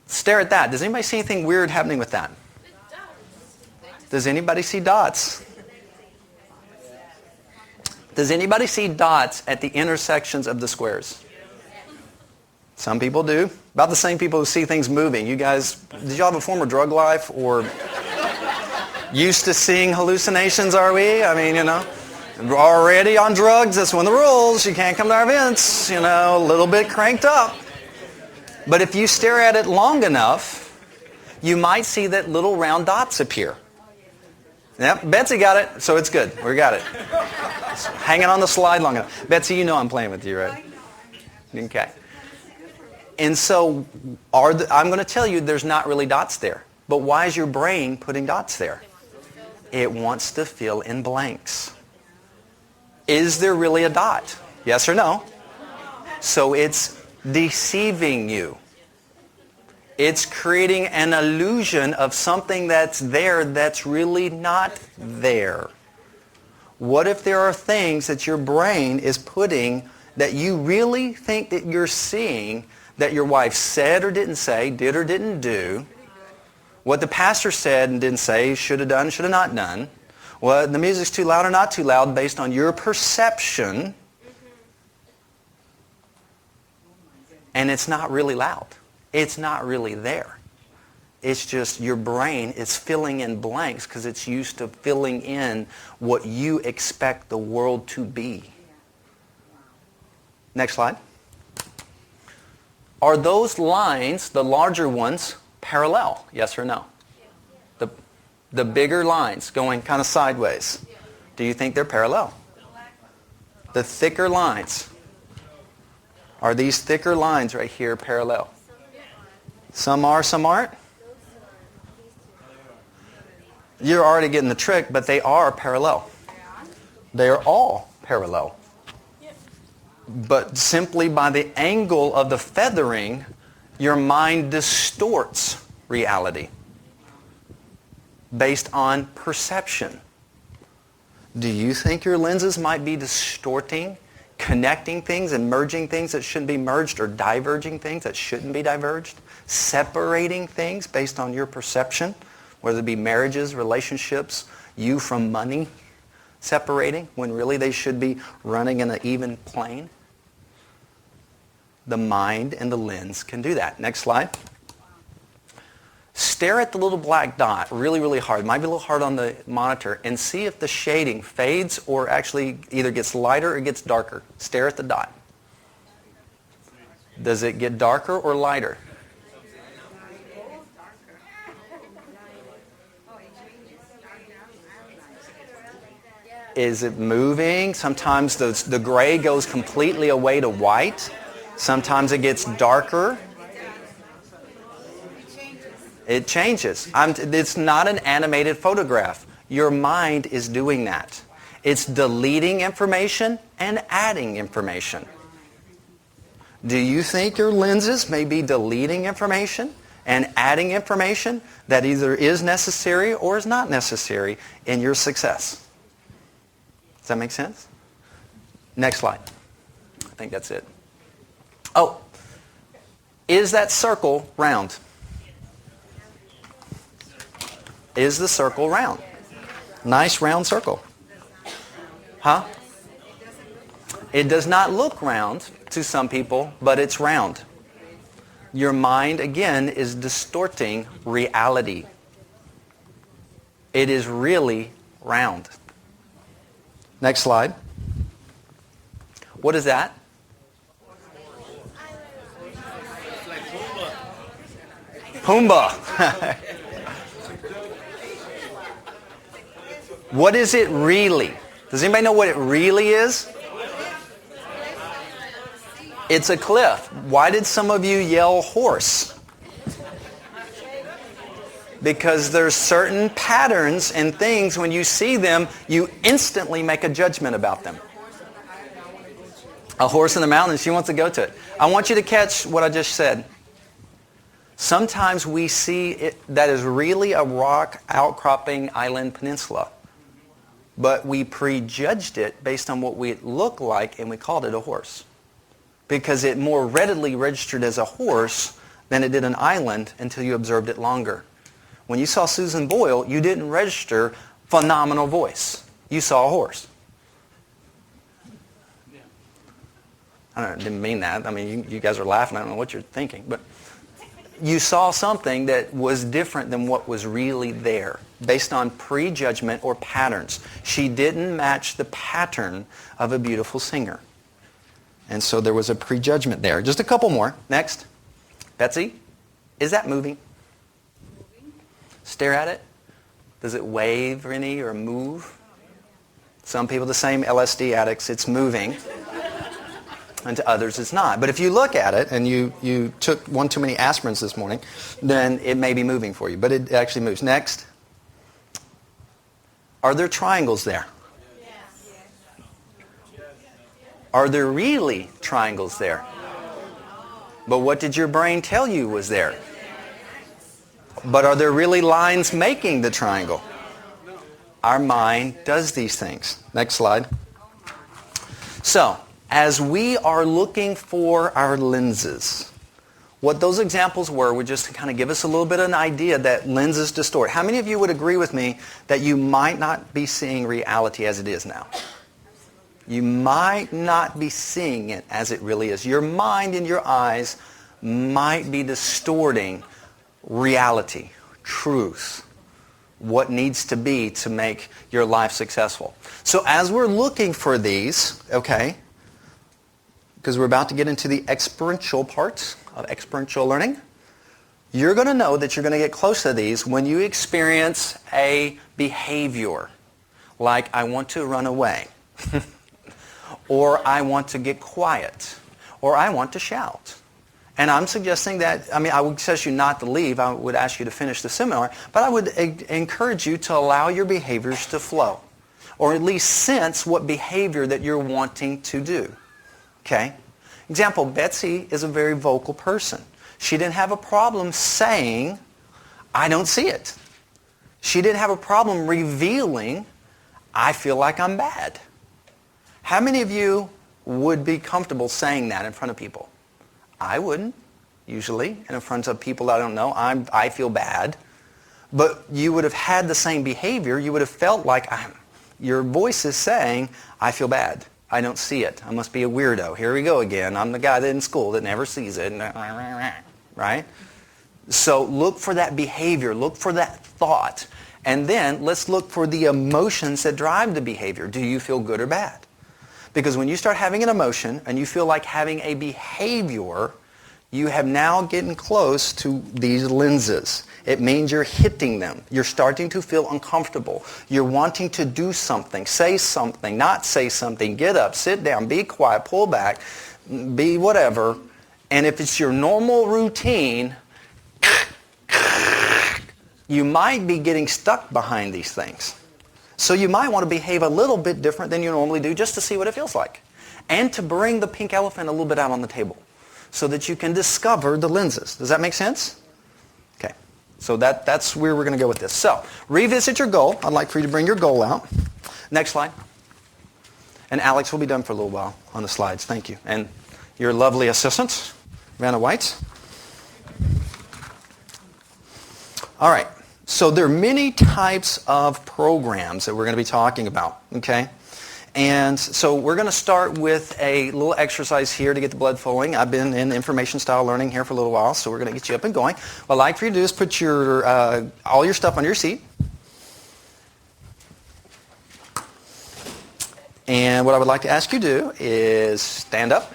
Stare at that. Does anybody see anything weird happening with that? Does anybody see dots? Does anybody see dots at the intersections of the squares? Some people do. About the same people who see things moving. You guys, did y'all have a former drug life or used to seeing hallucinations, are we? I mean, we're already on drugs. That's one of the rules. You can't come to our events, a little bit cranked up. But if you stare at it long enough, you might see that little round dots appear. Yep, Betsy got it, so it's good. We got it. It's hanging on the slide long enough. Betsy, you know I'm playing with you, right? Okay. And so I'm going to tell you there's not really dots there. But why is your brain putting dots there? It wants to fill in blanks. Is there really a dot? Yes or no? So it's deceiving you. It's creating an illusion of something that's there that's really not there. What if there are things that your brain is putting that you really think that you're seeing that your wife said or didn't say, did or didn't do, what the pastor said and didn't say, should have done, should have not done, what the music's too loud or not too loud based on your perception, and it's not really loud. It's not really there. It's just your brain is filling in blanks because it's used to filling in what you expect the world to be. Next slide. Are those lines, the larger ones, parallel? Yes or no? The bigger lines going kind of sideways. Do you think they're parallel? The thicker lines. Are these thicker lines right here parallel? Some are, some aren't? You're already getting the trick, but they are parallel. They are all parallel. But simply by the angle of the feathering, your mind distorts reality based on perception. Do you think your lenses might be distorting, connecting things and merging things that shouldn't be merged, or diverging things that shouldn't be diverged? Separating things based on your perception, whether it be marriages, relationships, you from money, separating when really they should be running in an even plane? The mind and the lens can do that. Next slide. Stare at the little black dot really, really hard. It might be a little hard on the monitor, and see if the shading fades or actually either gets lighter or gets darker. Stare at the dot. Does it get darker or lighter? Is it moving? Sometimes the gray goes completely away to white. Sometimes it gets darker. It changes. It's not an animated photograph. Your mind is doing that. It's deleting information and adding information. Do you think your lenses may be deleting information and adding information that either is necessary or is not necessary in your success? Does that make sense? Next slide. I think that's it. Oh, is that circle round? Is the circle round? Nice round circle. Huh? It does not look round to some people, but it's round. Your mind, again, is distorting reality. It is really round. Next slide. What is that? Pumbaa. What is it really? Does anybody know what it really is? It's a cliff. Why did some of you yell horse? Because there's certain patterns and things, when you see them, you instantly make a judgment about them. A horse in the mountains, she wants to go to it. I want you to catch what I just said. Sometimes we see it that is really a rock outcropping island peninsula. But we prejudged it based on what it looked like, and we called it a horse. Because it more readily registered as a horse than it did an island until you observed it longer. When you saw Susan Boyle, you didn't register phenomenal voice. You saw a horse. I don't know, didn't mean that. I mean, you guys are laughing. I don't know what you're thinking. But you saw something that was different than what was really there based on prejudgment or patterns. She didn't match the pattern of a beautiful singer. And so there was a prejudgment there. Just a couple more. Next. Betsy, is that moving? Stare at it. Does it wave any or move? Some people, the same LSD addicts, it's moving. And to others, it's not. But if you look at it and you took one too many aspirins this morning, then it may be moving for you. But it actually moves. Next. Are there triangles there? Yes. Are there really triangles there? But what did your brain tell you was there? But are there really lines making the triangle? Our mind does these things. Next slide. So, as we are looking for our lenses, what those examples were just to kind of give us a little bit of an idea that lenses distort. How many of you would agree with me that you might not be seeing reality as it is now? You might not be seeing it as it really is. Your mind and your eyes might be distorting reality, truth, what needs to be to make your life successful. So as we're looking for these, okay, because we're about to get into the experiential parts of experiential learning, you're going to know that you're going to get close to these when you experience a behavior like I want to run away or I want to get quiet or I want to shout. And I'm suggesting that, I would suggest you not to leave. I would ask you to finish the seminar. But I would encourage you to allow your behaviors to flow. Or at least sense what behavior that you're wanting to do. Okay? Example, Betsy is a very vocal person. She didn't have a problem saying, I don't see it. She didn't have a problem revealing, I feel like I'm bad. How many of you would be comfortable saying that in front of people? I wouldn't, usually, and in front of people I don't know. I feel bad. But you would have had the same behavior. You would have felt like your voice is saying, I feel bad. I don't see it. I must be a weirdo. Here we go again. I'm the guy that in school that never sees it. Right? So look for that behavior. Look for that thought. And then let's look for the emotions that drive the behavior. Do you feel good or bad? Because when you start having an emotion and you feel like having a behavior, you have now getting close to these lenses. It means you're hitting them. You're starting to feel uncomfortable. You're wanting to do something, say something, not say something, get up, sit down, be quiet, pull back, be whatever. And if it's your normal routine, you might be getting stuck behind these things. So you might want to behave a little bit different than you normally do just to see what it feels like. And to bring the pink elephant a little bit out on the table so that you can discover the lenses. Does that make sense? Okay. So that's where we're going to go with this. So revisit your goal. I'd like for you to bring your goal out. Next slide. And Alex will be done for a little while on the slides. Thank you. And your lovely assistant, Vanna White. All right. So there are many types of programs that we're going to be talking about, okay? And so we're going to start with a little exercise here to get the blood flowing. I've been in information style learning here for a little while, so we're going to get you up and going. What I'd like for you to do is put your all your stuff on your seat. And what I would like to ask you to do is stand up.